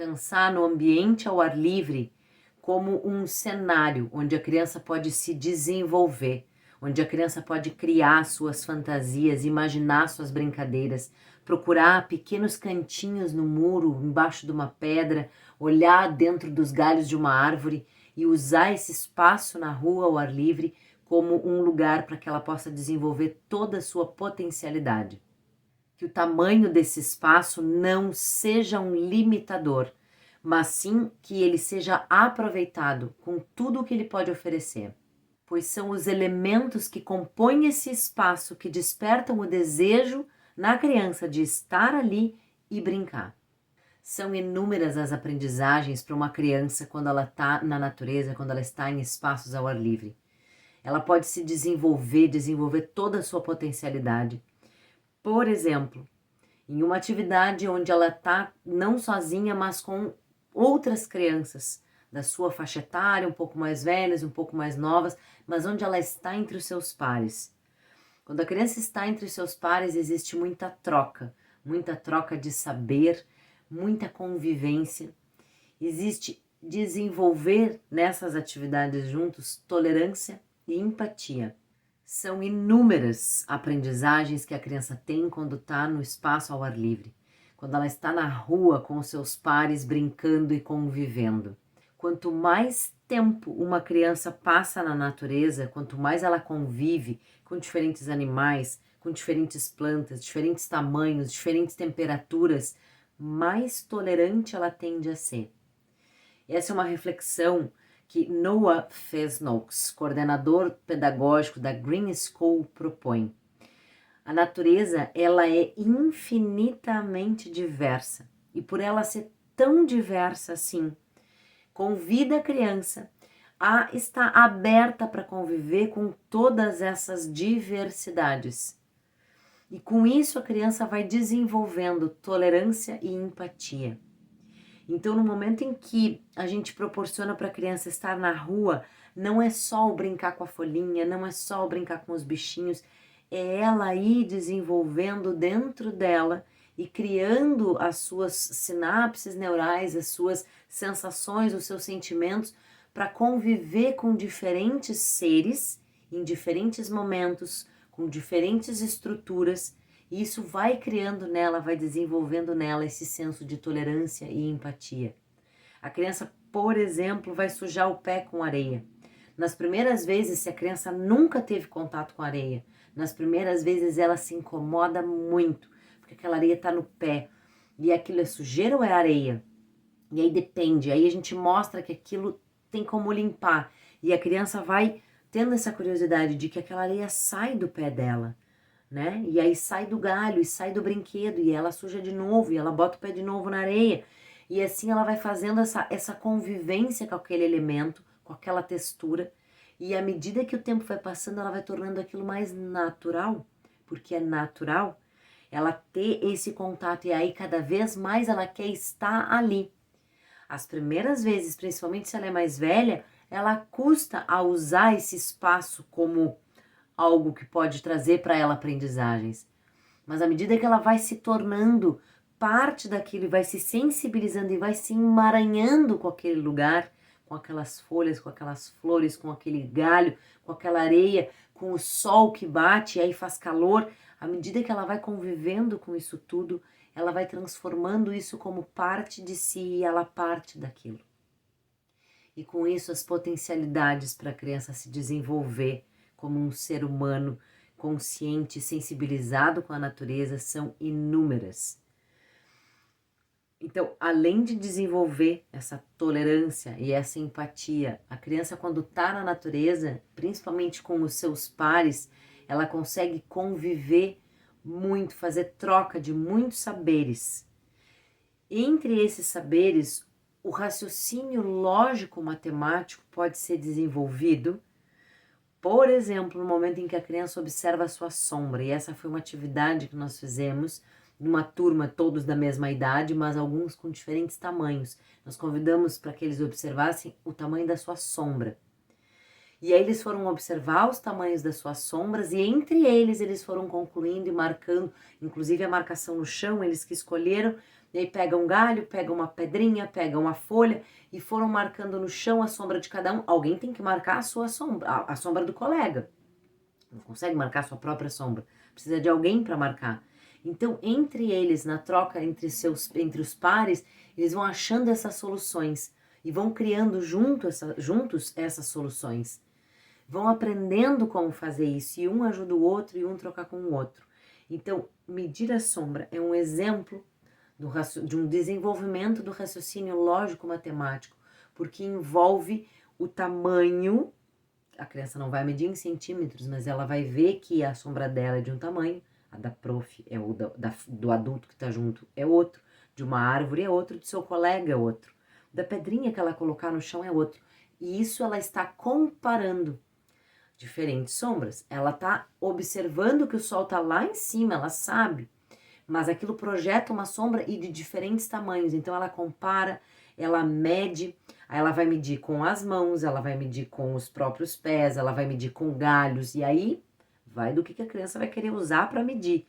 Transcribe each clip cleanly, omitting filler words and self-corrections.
pensar no ambiente ao ar livre como um cenário onde a criança pode se desenvolver, onde a criança pode criar suas fantasias, imaginar suas brincadeiras, procurar pequenos cantinhos no muro, embaixo de uma pedra, olhar dentro dos galhos de uma árvore e usar esse espaço na rua ao ar livre como um lugar para que ela possa desenvolver toda a sua potencialidade. Que o tamanho desse espaço não seja um limitador, mas sim que ele seja aproveitado com tudo o que ele pode oferecer, pois são os elementos que compõem esse espaço que despertam o desejo na criança de estar ali e brincar. São inúmeras as aprendizagens para uma criança quando ela está na natureza, quando ela está em espaços ao ar livre. Ela pode se desenvolver toda a sua potencialidade. Por exemplo, em uma atividade onde ela está não sozinha, mas com outras crianças da sua faixa etária, um pouco mais velhas, um pouco mais novas, mas onde ela está entre os seus pares. Quando a criança está entre os seus pares, existe muita troca de saber, muita convivência. Existe desenvolver nessas atividades juntos tolerância e empatia. São inúmeras aprendizagens que a criança tem quando está no espaço ao ar livre, quando ela está na rua com os seus pares brincando e convivendo. Quanto mais tempo uma criança passa na natureza, quanto mais ela convive com diferentes animais, com diferentes plantas, diferentes tamanhos, diferentes temperaturas, mais tolerante ela tende a ser. Essa é uma reflexão que Noah Fesnox, coordenador pedagógico da Green School, propõe. A natureza, ela é infinitamente diversa e por ela ser tão diversa assim, convida a criança a estar aberta para conviver com todas essas diversidades. E com isso a criança vai desenvolvendo tolerância e empatia. Então, no momento em que a gente proporciona para a criança estar na rua, não é só o brincar com a folhinha, não é só o brincar com os bichinhos, é ela ir desenvolvendo dentro dela e criando as suas sinapses neurais, as suas sensações, os seus sentimentos, para conviver com diferentes seres, em diferentes momentos, com diferentes estruturas. E isso vai criando nela, vai desenvolvendo nela esse senso de tolerância e empatia. A criança, por exemplo, vai sujar o pé com areia. Nas primeiras vezes, se a criança nunca teve contato com areia, nas primeiras vezes ela se incomoda muito, porque aquela areia está no pé. E aquilo é sujeira ou é areia? E aí depende, aí a gente mostra que aquilo tem como limpar. E a criança vai tendo essa curiosidade de que aquela areia sai do pé dela, né? E aí sai do galho, e sai do brinquedo, e ela suja de novo, e ela bota o pé de novo na areia. E assim ela vai fazendo essa convivência com aquele elemento, com aquela textura. E à medida que o tempo vai passando, ela vai tornando aquilo mais natural, porque é natural ela ter esse contato, e aí cada vez mais ela quer estar ali. As primeiras vezes, principalmente se ela é mais velha, ela custa a usar esse espaço como algo que pode trazer para ela aprendizagens. Mas à medida que ela vai se tornando parte daquilo, e vai se sensibilizando e vai se emaranhando com aquele lugar, com aquelas folhas, com aquelas flores, com aquele galho, com aquela areia, com o sol que bate e aí faz calor, à medida que ela vai convivendo com isso tudo, ela vai transformando isso como parte de si e ela parte daquilo. E com isso as potencialidades para a criança se desenvolver como um ser humano consciente, sensibilizado com a natureza, são inúmeras. Então, além de desenvolver essa tolerância e essa empatia, a criança, quando está na natureza, principalmente com os seus pares, ela consegue conviver muito, fazer troca de muitos saberes. Entre esses saberes, o raciocínio lógico-matemático pode ser desenvolvido. Por exemplo, no momento em que a criança observa a sua sombra, e essa foi uma atividade que nós fizemos numa turma, todos da mesma idade, mas alguns com diferentes tamanhos. Nós convidamos para que eles observassem o tamanho da sua sombra. E aí eles foram observar os tamanhos das suas sombras, e entre eles foram concluindo e marcando, inclusive a marcação no chão, eles que escolheram, E aí pega um galho, pega uma pedrinha, pega uma folha e foram marcando no chão a sombra de cada um. Alguém tem que marcar a sua sombra, a sombra do colega. Não consegue marcar a sua própria sombra. Precisa de alguém para marcar. Então, entre eles, na troca entre os pares, eles vão achando essas soluções e vão criando juntos essas soluções. Vão aprendendo como fazer isso, e um ajuda o outro e um troca com o outro. Então, medir a sombra é um exemplo de um desenvolvimento do raciocínio lógico-matemático, porque envolve o tamanho. A criança não vai medir em centímetros, mas ela vai ver que a sombra dela é de um tamanho, a da prof é o do adulto que está junto é outro, de uma árvore é outro, do seu colega é outro, da pedrinha que ela colocar no chão é outro. E isso ela está comparando diferentes sombras. Ela está observando que o sol está lá em cima, ela sabe, mas aquilo projeta uma sombra e de diferentes tamanhos. Então ela compara, ela mede, aí ela vai medir com as mãos, ela vai medir com os próprios pés, ela vai medir com galhos, e aí vai do que a criança vai querer usar para medir.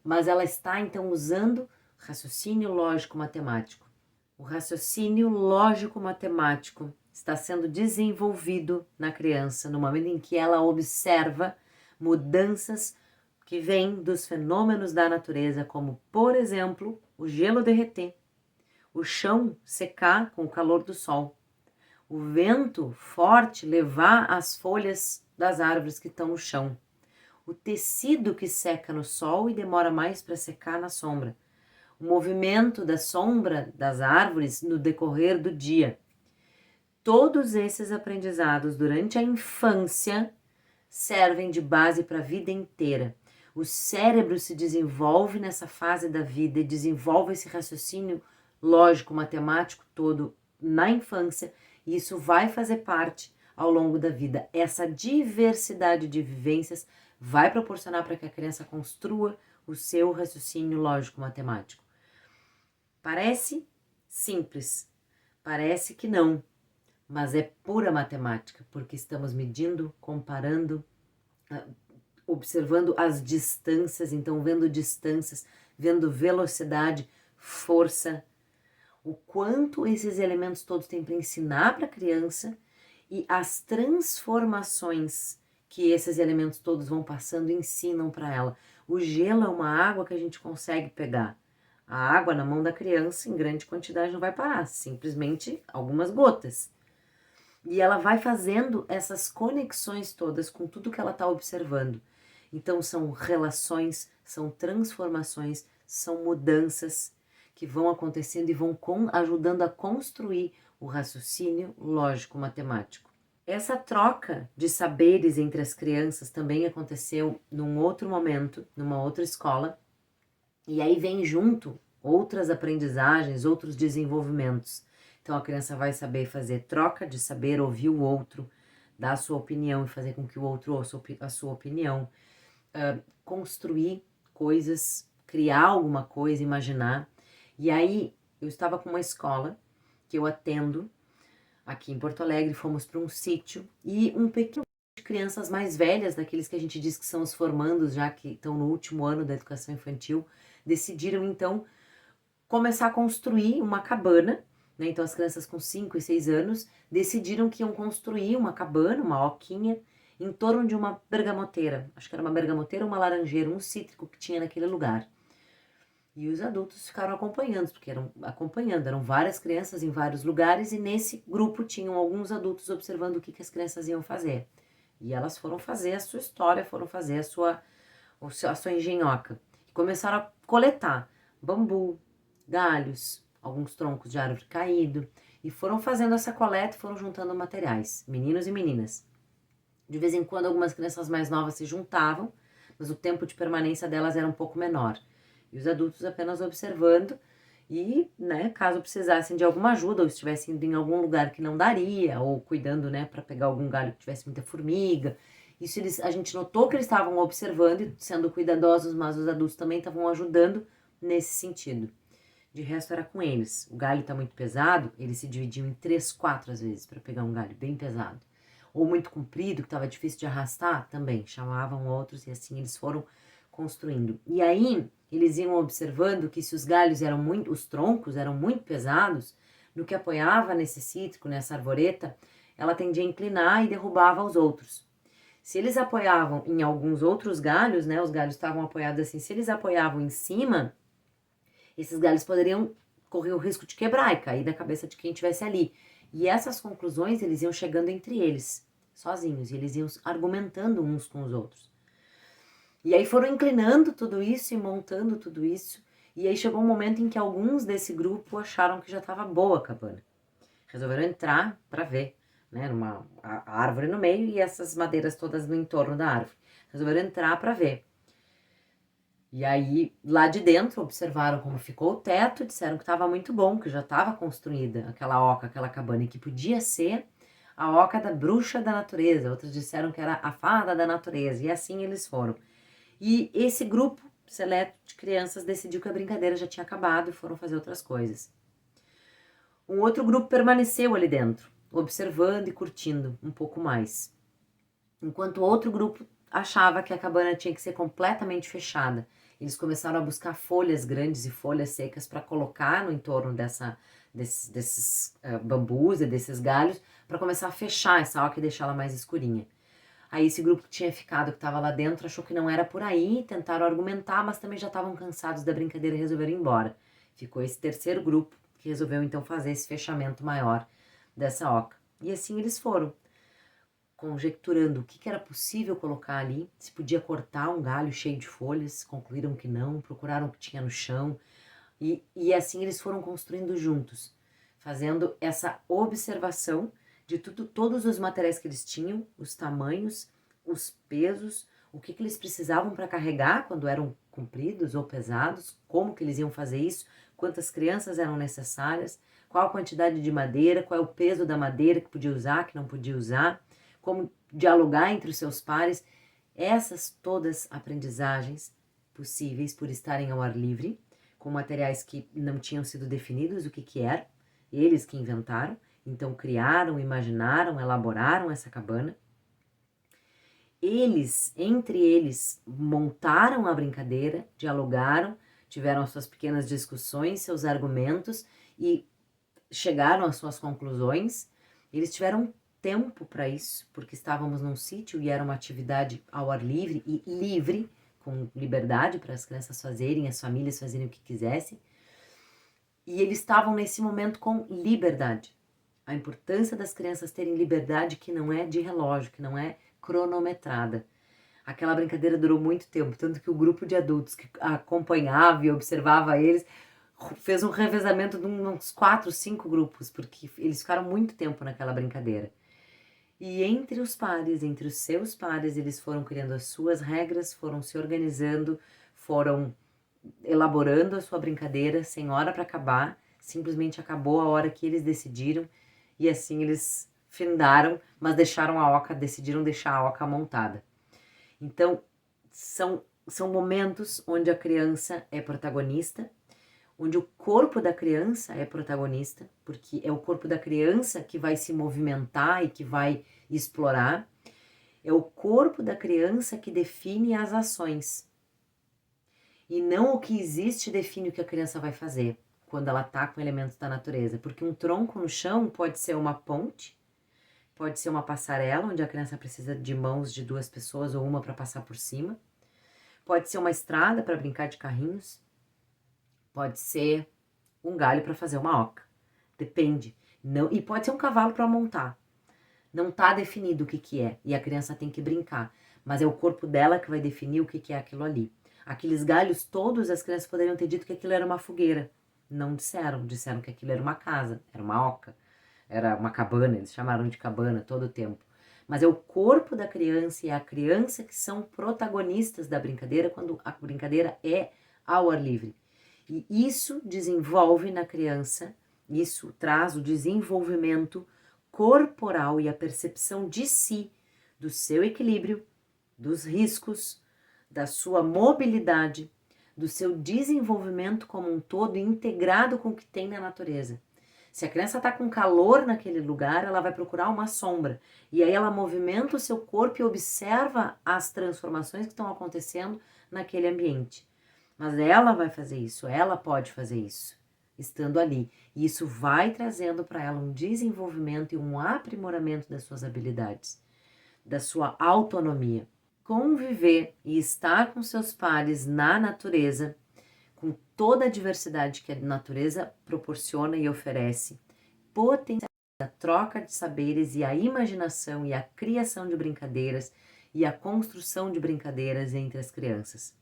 Mas ela está então usando raciocínio lógico-matemático. O raciocínio lógico-matemático está sendo desenvolvido na criança no momento em que ela observa mudanças que vêm dos fenômenos da natureza, como, por exemplo, o gelo derreter, o chão secar com o calor do sol, o vento forte levar as folhas das árvores que estão no chão, o tecido que seca no sol e demora mais para secar na sombra, o movimento da sombra das árvores no decorrer do dia. Todos esses aprendizados durante a infância servem de base para a vida inteira. O cérebro se desenvolve nessa fase da vida e desenvolve esse raciocínio lógico, matemático todo na infância, e isso vai fazer parte ao longo da vida. Essa diversidade de vivências vai proporcionar para que a criança construa o seu raciocínio lógico, matemático. Parece simples, parece que não, mas é pura matemática, porque estamos medindo, comparando, observando as distâncias, então vendo distâncias, vendo velocidade, força, o quanto esses elementos todos têm para ensinar para a criança e as transformações que esses elementos todos vão passando ensinam para ela. O gelo é uma água que a gente consegue pegar. A água na mão da criança em grande quantidade não vai parar, simplesmente algumas gotas. E ela vai fazendo essas conexões todas com tudo que ela está observando. Então são relações, são transformações, são mudanças que vão acontecendo e vão ajudando a construir o raciocínio lógico-matemático. Essa troca de saberes entre as crianças também aconteceu num outro momento, numa outra escola, e aí vem junto outras aprendizagens, outros desenvolvimentos. Então a criança vai saber fazer troca de saber, ouvir o outro, dar a sua opinião e fazer com que o outro ouça a sua opinião, construir coisas, criar alguma coisa, imaginar. E aí eu estava com uma escola que eu atendo aqui em Porto Alegre, fomos para um sítio e um pequeno grupo de crianças mais velhas, daqueles que a gente diz que são os formandos, já que estão no último ano da educação infantil, decidiram então começar a construir uma cabana, né? Então as crianças com 5 e 6 anos decidiram que iam construir uma cabana, uma oquinha, em torno de uma bergamoteira. Acho que era uma bergamoteira ou uma laranjeira, um cítrico que tinha naquele lugar. E os adultos ficaram acompanhando, porque eram várias crianças em vários lugares, e nesse grupo tinham alguns adultos observando o que as crianças iam fazer. E elas foram fazer a sua história, foram fazer a sua engenhoca. E começaram a coletar bambu, galhos, alguns troncos de árvore caído, e foram fazendo essa coleta e foram juntando materiais, meninos e meninas. De vez em quando algumas crianças mais novas se juntavam, mas o tempo de permanência delas era um pouco menor. E os adultos apenas observando e, né, caso precisassem de alguma ajuda ou estivessem indo em algum lugar que não daria, ou cuidando, né, para pegar algum galho que tivesse muita formiga. Isso a gente notou que eles estavam observando e sendo cuidadosos, mas os adultos também estavam ajudando nesse sentido. De resto era com eles. O galho está muito pesado, eles se dividiam em 3, 4 às vezes para pegar um galho bem pesado. Ou muito comprido, que estava difícil de arrastar, também chamavam outros e assim eles foram construindo. E aí eles iam observando que se os galhos eram muito, os troncos eram muito pesados, no que apoiava nesse cítrico, nessa arvoreta, ela tendia a inclinar e derrubava os outros. Se eles apoiavam em alguns outros galhos, né, os galhos estavam apoiados assim, se eles apoiavam em cima, esses galhos poderiam correr o risco de quebrar e cair da cabeça de quem estivesse ali. E essas conclusões eles iam chegando entre eles, sozinhos, e eles iam argumentando uns com os outros. E aí foram inclinando tudo isso e montando tudo isso, e aí chegou um momento em que alguns desse grupo acharam que já estava boa a cabana. Resolveram entrar para ver, né, a árvore no meio e essas madeiras todas no entorno da árvore. Resolveram entrar para ver. E aí, lá de dentro, observaram como ficou o teto, disseram que estava muito bom, que já estava construída aquela oca, aquela cabana, e que podia ser a oca da bruxa da natureza. Outros disseram que era a fada da natureza, e assim eles foram. E esse grupo seleto de crianças decidiu que a brincadeira já tinha acabado e foram fazer outras coisas. Um outro grupo permaneceu ali dentro, observando e curtindo um pouco mais. Enquanto outro grupo achava que a cabana tinha que ser completamente fechada. Eles começaram a buscar folhas grandes e folhas secas para colocar no entorno desses bambus e desses galhos, para começar a fechar essa oca e deixá-la mais escurinha. Aí esse grupo que tinha ficado, que estava lá dentro, achou que não era por aí, tentaram argumentar, mas também já estavam cansados da brincadeira e resolveram ir embora. Ficou esse terceiro grupo, que resolveu então fazer esse fechamento maior dessa oca. E assim eles foram, conjecturando o que era possível colocar ali, se podia cortar um galho cheio de folhas, concluíram que não, procuraram o que tinha no chão, e assim eles foram construindo juntos, fazendo essa observação de todos os materiais que eles tinham, os tamanhos, os pesos, o que eles precisavam para carregar quando eram compridos ou pesados, como que eles iam fazer isso, quantas crianças eram necessárias, qual a quantidade de madeira, qual é o peso da madeira que podia usar, que não podia usar, como dialogar entre os seus pares. Essas todas aprendizagens possíveis por estarem ao ar livre, com materiais que não tinham sido definidos o que era, eles que inventaram, então criaram, imaginaram, elaboraram essa cabana. Eles, entre eles, montaram a brincadeira, dialogaram, tiveram as suas pequenas discussões, seus argumentos e chegaram às suas conclusões. Eles tiveram tempo para isso, porque estávamos num sítio e era uma atividade ao ar livre e livre, com liberdade para as crianças fazerem, as famílias fazerem o que quisessem. E eles estavam nesse momento com liberdade. A importância das crianças terem liberdade que não é de relógio, que não é cronometrada. Aquela brincadeira durou muito tempo, tanto que o grupo de adultos que acompanhava e observava eles fez um revezamento de uns 4, 5 grupos, porque eles ficaram muito tempo naquela brincadeira. E entre os pares, entre os seus pares, eles foram criando as suas regras, foram se organizando, foram elaborando a sua brincadeira sem hora para acabar, simplesmente acabou a hora que eles decidiram e assim eles findaram, mas decidiram deixar a oca montada. Então, são momentos onde a criança é protagonista, onde o corpo da criança é protagonista, porque é o corpo da criança que vai se movimentar e que vai explorar. É o corpo da criança que define as ações. E não o que existe define o que a criança vai fazer quando ela está com elementos da natureza. Porque um tronco no chão pode ser uma ponte, pode ser uma passarela, onde a criança precisa de mãos de 2 pessoas ou uma para passar por cima. Pode ser uma estrada para brincar de carrinhos. Pode ser um galho para fazer uma oca. Depende. Não, e pode ser um cavalo para montar. Não está definido o que é. E a criança tem que brincar. Mas é o corpo dela que vai definir o que é aquilo ali. Aqueles galhos todos, as crianças poderiam ter dito que aquilo era uma fogueira. Não disseram. Disseram que aquilo era uma casa, era uma oca, era uma cabana. Eles chamaram de cabana todo o tempo. Mas é o corpo da criança e a criança que são protagonistas da brincadeira quando a brincadeira é ao ar livre. E isso desenvolve na criança, isso traz o desenvolvimento corporal e a percepção de si, do seu equilíbrio, dos riscos, da sua mobilidade, do seu desenvolvimento como um todo integrado com o que tem na natureza. Se a criança está com calor naquele lugar, ela vai procurar uma sombra. E aí ela movimenta o seu corpo e observa as transformações que estão acontecendo naquele ambiente. Mas ela vai fazer isso, ela pode fazer isso, estando ali. E isso vai trazendo para ela um desenvolvimento e um aprimoramento das suas habilidades, da sua autonomia. Conviver e estar com seus pares na natureza, com toda a diversidade que a natureza proporciona e oferece, potencializa a troca de saberes e a imaginação e a criação de brincadeiras e a construção de brincadeiras entre as crianças.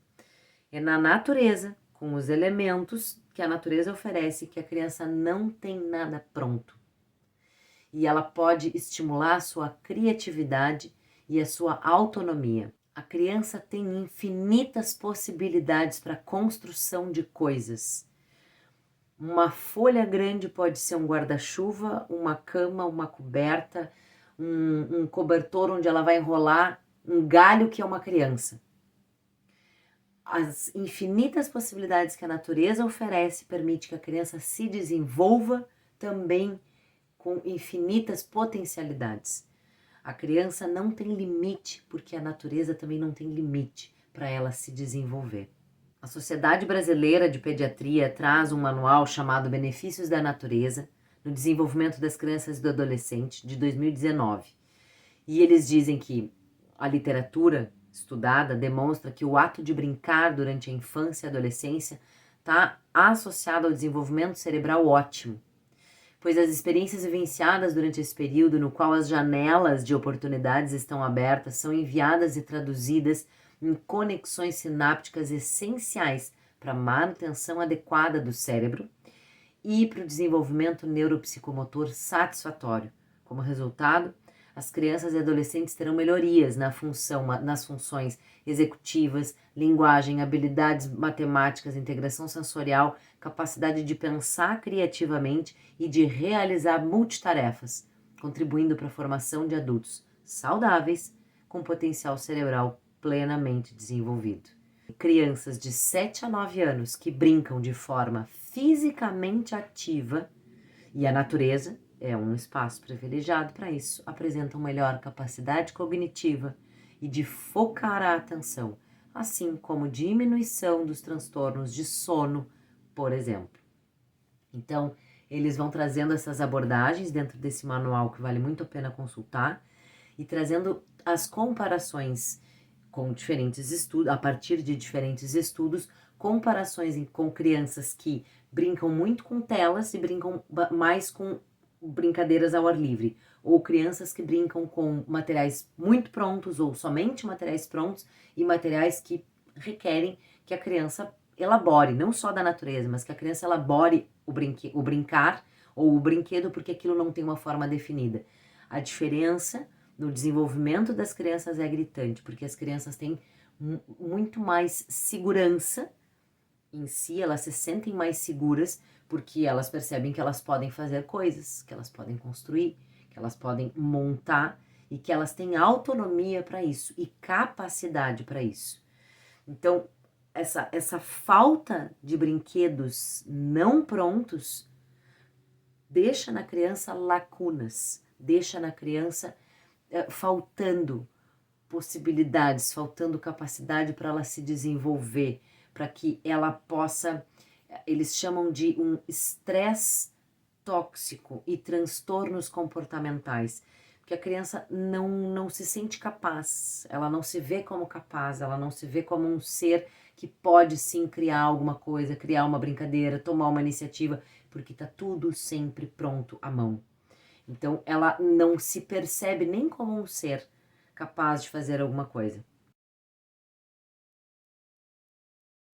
É na natureza, com os elementos que a natureza oferece, que a criança não tem nada pronto. E ela pode estimular a sua criatividade e a sua autonomia. A criança tem infinitas possibilidades para a construção de coisas. Uma folha grande pode ser um guarda-chuva, uma cama, uma coberta, um cobertor onde ela vai enrolar um galho que é uma criança. As infinitas possibilidades que a natureza oferece permite que a criança se desenvolva também com infinitas potencialidades. A criança não tem limite, porque a natureza também não tem limite para ela se desenvolver. A Sociedade Brasileira de Pediatria traz um manual chamado Benefícios da Natureza no Desenvolvimento das Crianças e do Adolescente, de 2019. E eles dizem que a literatura estudada demonstra que o ato de brincar durante a infância e adolescência está associado ao desenvolvimento cerebral ótimo, pois as experiências vivenciadas durante esse período, no qual as janelas de oportunidades estão abertas, são enviadas e traduzidas em conexões sinápticas essenciais para a manutenção adequada do cérebro e para o desenvolvimento neuropsicomotor satisfatório. Como resultado, as crianças e adolescentes terão melhorias nas funções executivas, linguagem, habilidades matemáticas, integração sensorial, capacidade de pensar criativamente e de realizar multitarefas, contribuindo para a formação de adultos saudáveis com potencial cerebral plenamente desenvolvido. Crianças de 7 a 9 anos que brincam de forma fisicamente ativa, e a natureza é um espaço privilegiado para isso, apresentam melhor capacidade cognitiva e de focar a atenção, assim como diminuição dos transtornos de sono, por exemplo. Então, eles vão trazendo essas abordagens dentro desse manual que vale muito a pena consultar e trazendo as comparações com diferentes estudos, a partir de diferentes estudos, comparações com crianças que brincam muito com telas e brincam mais com brincadeiras ao ar livre, ou crianças que brincam com materiais muito prontos ou somente materiais prontos e materiais que requerem que a criança elabore, não só da natureza, mas que a criança elabore o brincar ou o brinquedo, porque aquilo não tem uma forma definida. A diferença no desenvolvimento das crianças é gritante, porque as crianças têm muito mais segurança em si, elas se sentem mais seguras porque elas percebem que elas podem fazer coisas, que elas podem construir, que elas podem montar e que elas têm autonomia para isso e capacidade para isso. Então, essa falta de brinquedos não prontos deixa na criança lacunas, deixa na criança faltando possibilidades, faltando capacidade para ela se desenvolver, para que ela possa, eles chamam de um estresse tóxico e transtornos comportamentais, porque a criança não se sente capaz, ela não se vê como capaz, ela não se vê como um ser que pode sim criar alguma coisa, criar uma brincadeira, tomar uma iniciativa, porque está tudo sempre pronto à mão. Então ela não se percebe nem como um ser capaz de fazer alguma coisa.